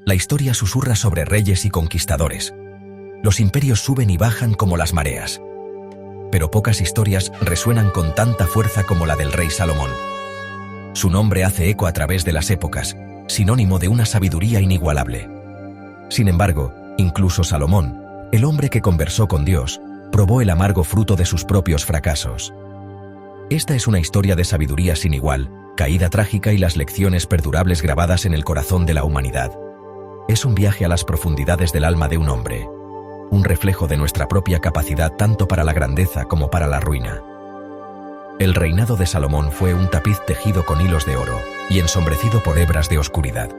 La historia susurra sobre reyes y conquistadores. Los imperios suben y bajan como las mareas. Pero pocas historias resuenan con tanta fuerza como la del rey Salomón. Su nombre hace eco a través de las épocas, sinónimo de una sabiduría inigualable. Sin embargo, incluso Salomón, el hombre que conversó con Dios, probó el amargo fruto de sus propios fracasos. Esta es una historia de sabiduría sin igual, caída trágica y las lecciones perdurables grabadas en el corazón de la humanidad. Es un viaje a las profundidades del alma de un hombre, un reflejo de nuestra propia capacidad tanto para la grandeza como para la ruina. El reinado de Salomón fue un tapiz tejido con hilos de oro y ensombrecido por hebras de oscuridad.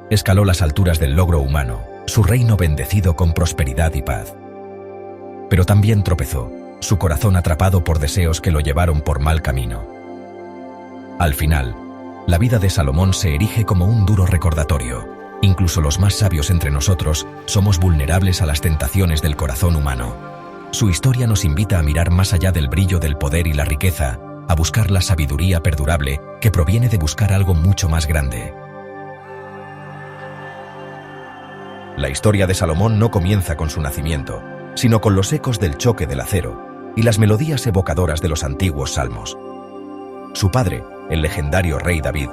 Escaló las alturas del logro humano, su reino bendecido con prosperidad y paz. Pero también tropezó, su corazón atrapado por deseos que lo llevaron por mal camino. Al final, la vida de Salomón se erige como un duro recordatorio. Incluso los más sabios entre nosotros somos vulnerables a las tentaciones del corazón humano. Su historia nos invita a mirar más allá del brillo del poder y la riqueza, a buscar la sabiduría perdurable que proviene de buscar algo mucho más grande. La historia de Salomón no comienza con su nacimiento, sino con los ecos del choque del acero y las melodías evocadoras de los antiguos salmos. Su padre, el legendario rey David,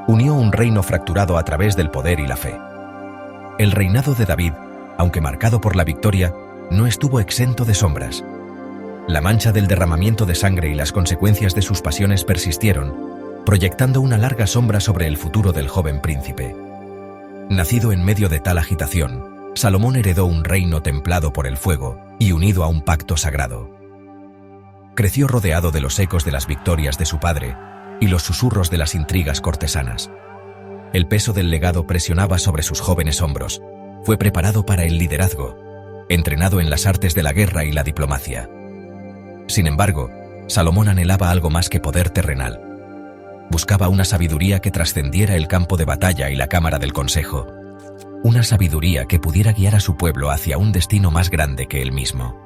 unió un reino fracturado a través del poder y la fe. El reinado de David, aunque marcado por la victoria, no estuvo exento de sombras. La mancha del derramamiento de sangre y las consecuencias de sus pasiones persistieron, proyectando una larga sombra sobre el futuro del joven príncipe. Nacido en medio de tal agitación, Salomón heredó un reino templado por el fuego y unido a un pacto sagrado. Creció rodeado de los ecos de las victorias de su padre y los susurros de las intrigas cortesanas. El peso del legado presionaba sobre sus jóvenes hombros. Fue preparado para el liderazgo, entrenado en las artes de la guerra y la diplomacia. Sin embargo, Salomón anhelaba algo más que poder terrenal. Buscaba una sabiduría que trascendiera el campo de batalla y la cámara del consejo. Una sabiduría que pudiera guiar a su pueblo hacia un destino más grande que él mismo.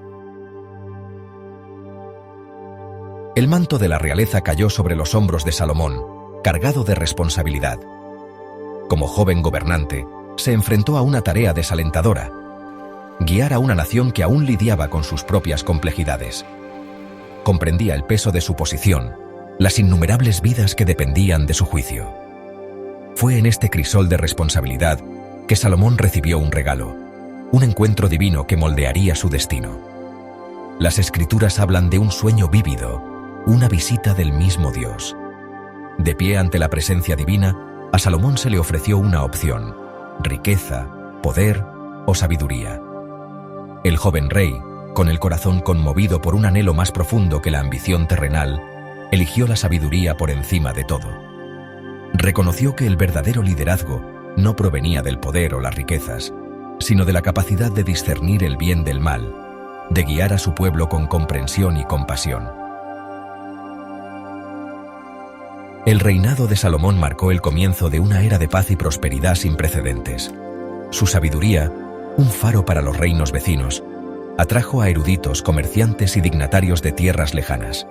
El manto de la realeza cayó sobre los hombros de Salomón, cargado de responsabilidad. Como joven gobernante, se enfrentó a una tarea desalentadora: guiar a una nación que aún lidiaba con sus propias complejidades. Comprendía el peso de su posición, las innumerables vidas que dependían de su juicio. Fue en este crisol de responsabilidad que Salomón recibió un regalo, un encuentro divino que moldearía su destino. Las Escrituras hablan de un sueño vívido, una visita del mismo Dios. De pie ante la presencia divina, a Salomón se le ofreció una opción: riqueza, poder o sabiduría. El joven rey, con el corazón conmovido por un anhelo más profundo que la ambición terrenal, eligió la sabiduría por encima de todo. Reconoció que el verdadero liderazgo no provenía del poder o las riquezas, sino de la capacidad de discernir el bien del mal, de guiar a su pueblo con comprensión y compasión. El reinado de Salomón marcó el comienzo de una era de paz y prosperidad sin precedentes. Su sabiduría, un faro para los reinos vecinos, atrajo a eruditos, comerciantes y dignatarios de tierras lejanas.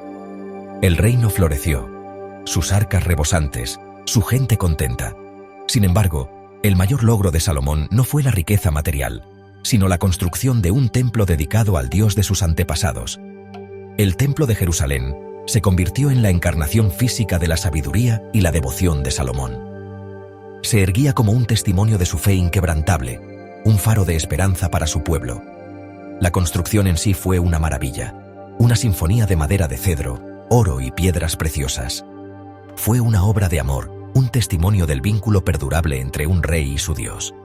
El reino floreció, sus arcas rebosantes, su gente contenta. Sin embargo, el mayor logro de Salomón no fue la riqueza material, sino la construcción de un templo dedicado al Dios de sus antepasados. El templo de Jerusalén se convirtió en la encarnación física de la sabiduría y la devoción de Salomón. Se erguía como un testimonio de su fe inquebrantable, un faro de esperanza para su pueblo. La construcción en sí fue una maravilla, una sinfonía de madera de cedro, oro y piedras preciosas. Fue una obra de amor, un testimonio del vínculo perdurable entre un rey y su Dios.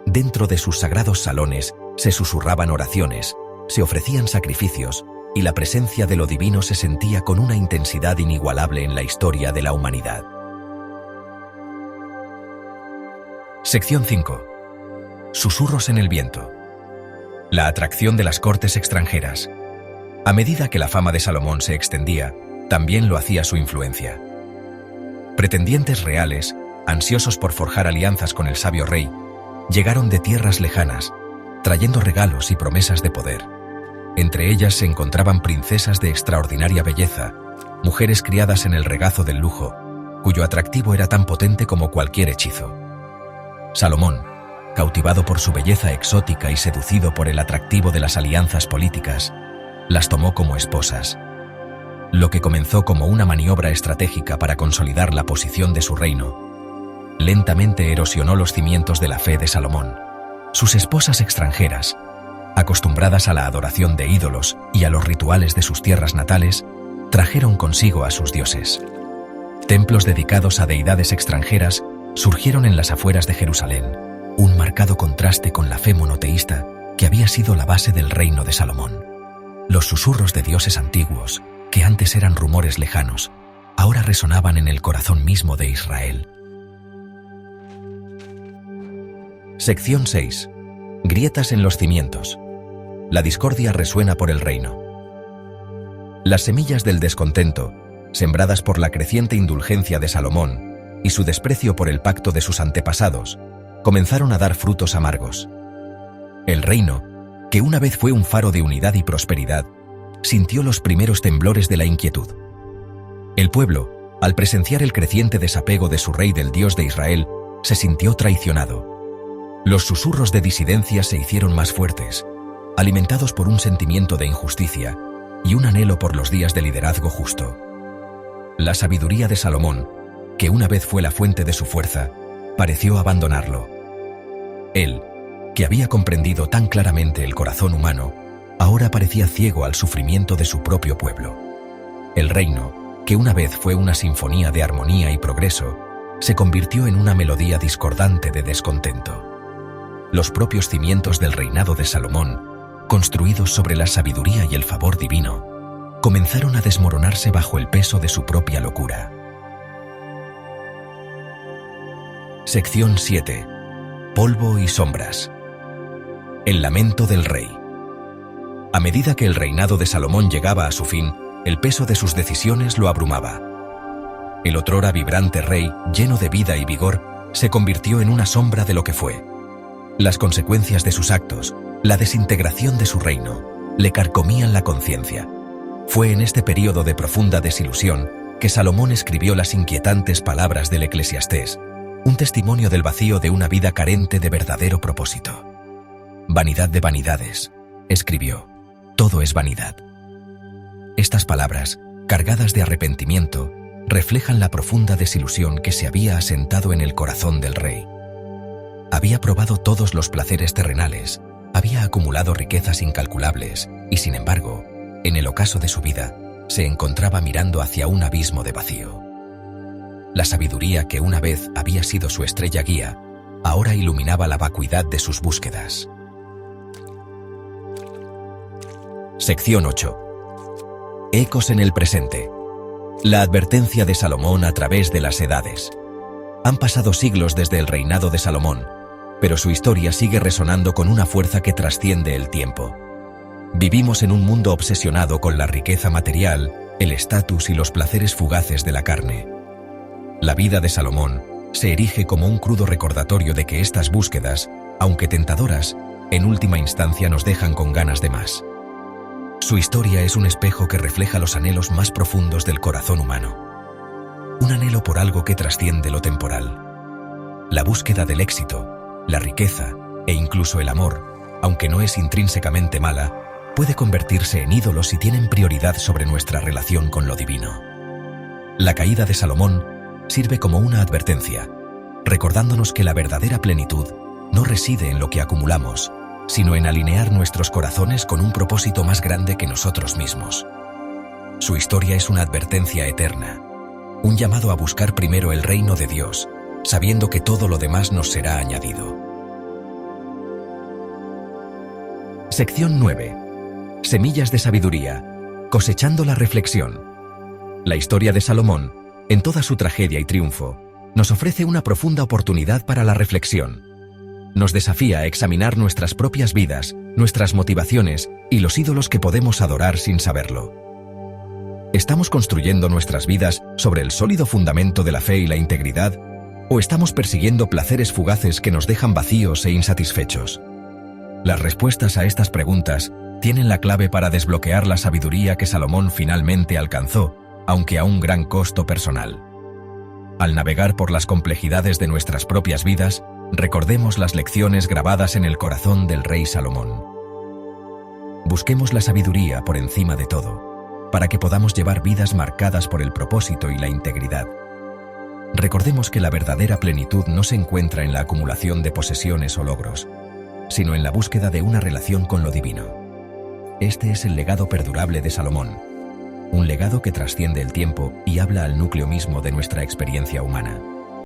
Dentro de sus sagrados salones se susurraban oraciones, se ofrecían sacrificios, y la presencia de lo divino se sentía con una intensidad inigualable en la historia de la humanidad. Sección 5. Susurros en el viento. La atracción de las cortes extranjeras. A medida que la fama de Salomón se extendía, también lo hacía su influencia. Pretendientes reales, ansiosos por forjar alianzas con el sabio rey, llegaron de tierras lejanas, trayendo regalos y promesas de poder. Entre ellas se encontraban princesas de extraordinaria belleza, mujeres criadas en el regazo del lujo, cuyo atractivo era tan potente como cualquier hechizo. Salomón, cautivado por su belleza exótica y seducido por el atractivo de las alianzas políticas, las tomó como esposas. Lo que comenzó como una maniobra estratégica para consolidar la posición de su reino, lentamente erosionó los cimientos de la fe de Salomón. Sus esposas extranjeras, acostumbradas a la adoración de ídolos y a los rituales de sus tierras natales, trajeron consigo a sus dioses. Templos dedicados a deidades extranjeras surgieron en las afueras de Jerusalén, un marcado contraste con la fe monoteísta que había sido la base del reino de Salomón. Los susurros de dioses antiguos, que antes eran rumores lejanos, ahora resonaban en el corazón mismo de Israel. Sección 6. Grietas en los cimientos. La discordia resuena por el reino. Las semillas del descontento, sembradas por la creciente indulgencia de Salomón y su desprecio por el pacto de sus antepasados, comenzaron a dar frutos amargos. El reino, que una vez fue un faro de unidad y prosperidad, sintió los primeros temblores de la inquietud. El pueblo, al presenciar el creciente desapego de su rey del Dios de Israel, se sintió traicionado. Los susurros de disidencia se hicieron más fuertes, alimentados por un sentimiento de injusticia y un anhelo por los días de liderazgo justo. La sabiduría de Salomón, que una vez fue la fuente de su fuerza, pareció abandonarlo. Él, que había comprendido tan claramente el corazón humano, ahora parecía ciego al sufrimiento de su propio pueblo. El reino, que una vez fue una sinfonía de armonía y progreso, se convirtió en una melodía discordante de descontento. Los propios cimientos del reinado de Salomón, construidos sobre la sabiduría y el favor divino, comenzaron a desmoronarse bajo el peso de su propia locura. Sección 7. Polvo y sombras. El lamento del rey. A medida que el reinado de Salomón llegaba a su fin, el peso de sus decisiones lo abrumaba. El otrora vibrante rey, lleno de vida y vigor, se convirtió en una sombra de lo que fue. Las consecuencias de sus actos, la desintegración de su reino, le carcomían la conciencia. Fue en este período de profunda desilusión que Salomón escribió las inquietantes palabras del Eclesiastés, un testimonio del vacío de una vida carente de verdadero propósito. Vanidad de vanidades, escribió, todo es vanidad. Estas palabras, cargadas de arrepentimiento, reflejan la profunda desilusión que se había asentado en el corazón del rey. Había probado todos los placeres terrenales, había acumulado riquezas incalculables y, sin embargo, en el ocaso de su vida, se encontraba mirando hacia un abismo de vacío. La sabiduría que una vez había sido su estrella guía, ahora iluminaba la vacuidad de sus búsquedas. Sección 8. Ecos en el presente. La advertencia de Salomón a través de las edades. Han pasado siglos desde el reinado de Salomón, pero su historia sigue resonando con una fuerza que trasciende el tiempo. Vivimos en un mundo obsesionado con la riqueza material, el estatus y los placeres fugaces de la carne. La vida de Salomón se erige como un crudo recordatorio de que estas búsquedas, aunque tentadoras, en última instancia nos dejan con ganas de más. Su historia es un espejo que refleja los anhelos más profundos del corazón humano. Un anhelo por algo que trasciende lo temporal. La búsqueda del éxito, la riqueza e incluso el amor, aunque no es intrínsecamente mala, puede convertirse en ídolos si tienen prioridad sobre nuestra relación con lo divino. La caída de Salomón sirve como una advertencia, recordándonos que la verdadera plenitud no reside en lo que acumulamos, sino en alinear nuestros corazones con un propósito más grande que nosotros mismos. Su historia es una advertencia eterna, un llamado a buscar primero el reino de Dios, sabiendo que todo lo demás nos será añadido. Sección 9. Semillas de sabiduría, cosechando la reflexión. La historia de Salomón, en toda su tragedia y triunfo, nos ofrece una profunda oportunidad para la reflexión. Nos desafía a examinar nuestras propias vidas, nuestras motivaciones y los ídolos que podemos adorar sin saberlo. ¿Estamos construyendo nuestras vidas sobre el sólido fundamento de la fe y la integridad? ¿O estamos persiguiendo placeres fugaces que nos dejan vacíos e insatisfechos? Las respuestas a estas preguntas tienen la clave para desbloquear la sabiduría que Salomón finalmente alcanzó, aunque a un gran costo personal. Al navegar por las complejidades de nuestras propias vidas, Recordemos las lecciones grabadas en el corazón del rey Salomón. Busquemos la sabiduría por encima de todo, para que podamos llevar vidas marcadas por el propósito y la integridad. Recordemos que la verdadera plenitud no se encuentra en la acumulación de posesiones o logros, sino en la búsqueda de una relación con lo divino. Este es el legado perdurable de Salomón, un legado que trasciende el tiempo y habla al núcleo mismo de nuestra experiencia humana.